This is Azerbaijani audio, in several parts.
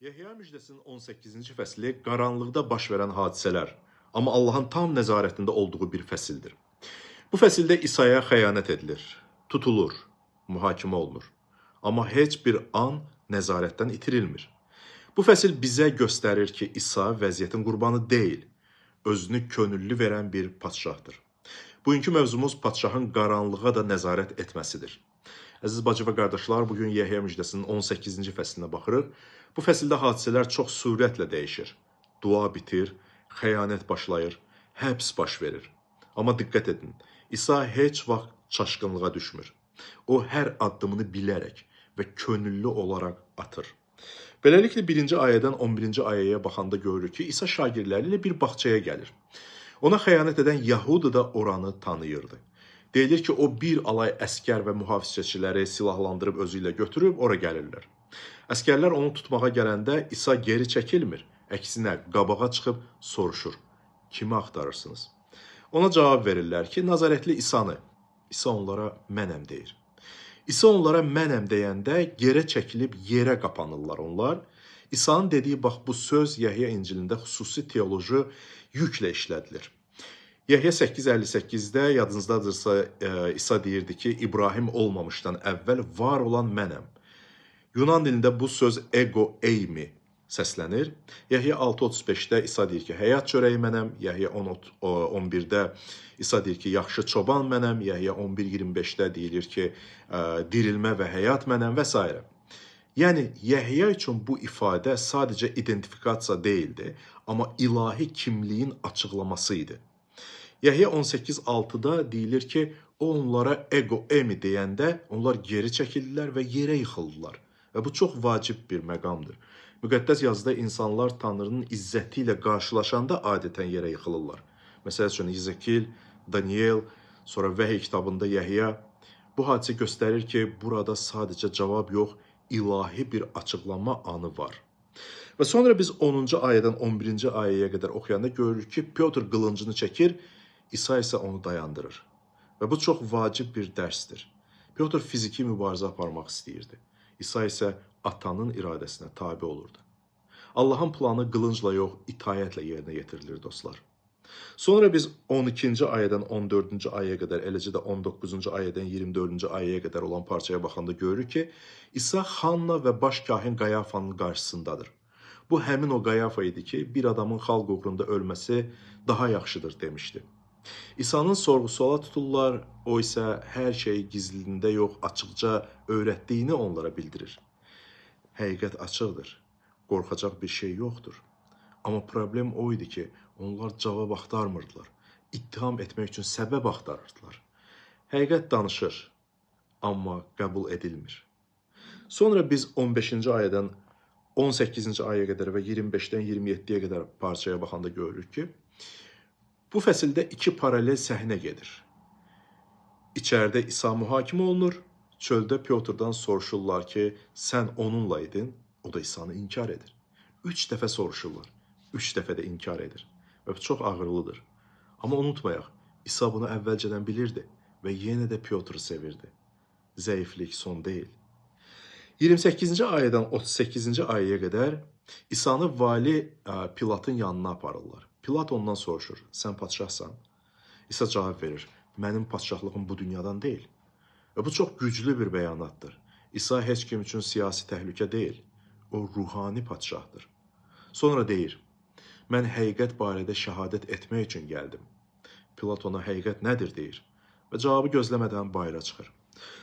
Yəhya müjdəsinin 18-ci fəsli qaranlıqda baş verən hadisələr, amma Allahın tam nəzarətində olduğu bir fəsildir. Bu fəsildə İsa'ya xəyanət edilir, tutulur, mühakimə olunur. Amma heç bir an nəzarətdən itirilmir. Bu fəsil bizə göstərir ki, İsa vəziyyətin qurbanı deyil, özünü könüllü verən bir padşahdır. Bugünkü mövzumuz padşahın qaranlığa da nəzarət etməsidir. Əziz bacı və qardaşlar, bugün Yəhya müjdəsinin 18-ci fəsilinə baxırıq. Bu fəsildə hadisələr çox sürətlə dəyişir. Dua bitir, xəyanət başlayır, həbs baş verir. Amma diqqət edin, İsa heç vaxt çaşqınlığa düşmür. O hər addımını bilərək və könüllü olaraq atır. Beləliklə 1-ci ayədən 11-ci ayəyə baxanda görürük ki, İsa şagirdləri ilə bir bağçaya gəlir. Ona xəyanət edən Yahudi da oranı tanıyırdı. Deyilir ki, o bir alay əskər və mühafizəçiləri silahlandırıb özü ilə götürüb ora gəlirlər. Əskərlər onu tutmağa gələndə İsa geri çəkilmir. Əksinə qabağa çıxıb soruşur. Kimi axtarırsınız? Ona cavab verirlər ki, Nazarətli İsanı. İsa onlara mənəm deyir. İsa onlara mənəm deyəndə geri çəkilib yerə qapanırlar onlar. İsa'nın dediyi bax bu söz Yəhya İncilində xüsusi teoloji yüklə işlədilir. Yəhya 8:58-də yadınızdadırsa İsa deyirdi ki, İbrahim olmamışdan əvvəl var olan mənəm. Yunan dilində bu söz ego eimi səslənir. Yəhya 6:35-də İsa deyir ki, həyat çörəyi mənəm. Yəhya 10:11-də İsa deyir ki, yaxşı çoban mənəm. Yəhya 11:25-də deyilir ki, dirilmə və həyat mənəm və s. Yəni, Yəhya üçün bu ifadə sadəcə identifikasiya deyildi, amma ilahi kimliyin açıqlaması idi. Yəhya 18:6-da deyilir ki, o onlara ego emi deyəndə onlar geri çəkildilər və yerə yıxıldılar. Və bu çox vacib bir məqamdır. Müqəddəs yazıda insanlar Tanrının izzəti ilə qarşılaşanda adətən yerə yıxılırlar. Məsəl üçün, Yezekil, Daniel, sonra Vəhiy kitabında Yəhya. Bu hadisə göstərir ki, burada sadəcə cavab yox, ilahi bir açıqlama anı var. Və sonra biz 10-cu ayədən 11-ci ayəyə qədər oxuyanda görürük ki, Pyotr qılıncını çəkir, İsa isə onu dayandırır. Və bu çox vacib bir dərsdir. Pyotr fiziki mübarizə aparmaq istəyirdi. İsa isə atanın iradəsinə tabe olurdu. Allahın planı qılıncla yox, itayətlə yerinə yetirilir, dostlar. Sonra biz 12-ci ayədən 14-cü ayəyə qədər, eləcə də 19-cu ayədən 24-cü ayəyə qədər olan parçaya baxanda görürük ki, İsa Xanna və baş kahin Qayafanın qarşısındadır. Bu həmin o Qayafa idi ki, bir adamın xalq uğrunda ölməsi daha yaxşıdır demişdi. İsa'nın sorğu-suala tuturlar, o isə hər şeyi gizliliyində yox, açıqca öyrətdiyini onlara bildirir. Həqiqət açıqdır, qorxacaq bir şey yoxdur. Amma problem o idi ki, onlar cavab axtarmırdılar, ittiham etmək üçün səbəb axtarırdılar. Həqiqət danışır, amma qəbul edilmir. Sonra biz 15-ci ayədən 18-ci ayəyə qədər və 25-dən 27-yə qədər parçaya baxanda görürük ki, bu fəsildə iki paralel səhnə gedir. İçəridə İsa mühakimə olunur, çöldə Pyotrdan soruşurlar ki, sən onunla idin, o da İsa'nı inkar edir. 3 dəfə soruşurlar, 3 dəfə də inkar edir. Və çox ağırlıdır. Amma unutmayaq, İsa bunu əvvəlcədən bilirdi və yenə də Pyotru sevirdi. Zəiflik son deyil. 28-ci ayədən 38-ci ayəyə qədər İsa'nı vali Pilatın yanına aparırlar. Pilat ondan soruşur, sən padşahsan? İsa cavab verir, mənim padşahlığım bu dünyadan deyil. Və bu çox güclü bir bəyanatdır. İsa heç kim üçün siyasi təhlükə deyil, o ruhani padşahdır. Sonra deyir, mən həqiqət barədə şəhadət etmək üçün gəldim. Pilat ona həqiqət nədir deyir və cavabı gözləmədən bayıra çıxır.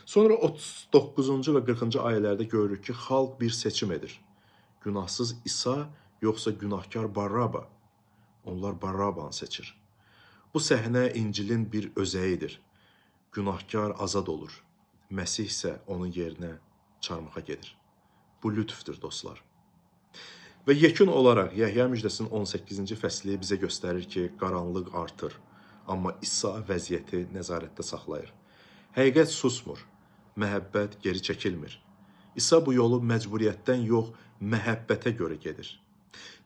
Sonra 39-cu və 40-cı ayələrdə görürük ki, xalq bir seçim edir. Günahsız İsa, yoxsa günahkar Barraba? Onlar Barrabanı seçir. Bu səhnə İncilin bir özəyidir. Günahkar azad olur. Məsih isə onun yerinə çarmıxa gedir. Bu lütfdür, dostlar. Və yekun olaraq Yəhya müjdəsinin 18-ci fəsli bizə göstərir ki, qaranlıq artır. Amma İsa vəziyyəti nəzarətdə saxlayır. Həqiqət susmur. Məhəbbət geri çəkilmir. İsa bu yolu məcburiyyətdən yox, məhəbbətə görə gedir.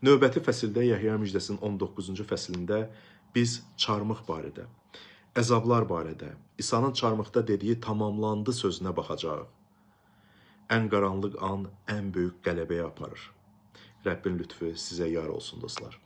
Növbəti fəsildə Yəhya müjdəsinin 19-cu fəslində biz çarmıx barədə, əzablar barədə, İsa'nın çarmıxda dediyi tamamlandı sözünə baxacağıq. Ən qaranlıq an ən böyük qələbəyə aparır. Rəbbin lütfü sizə yar olsun dostlar.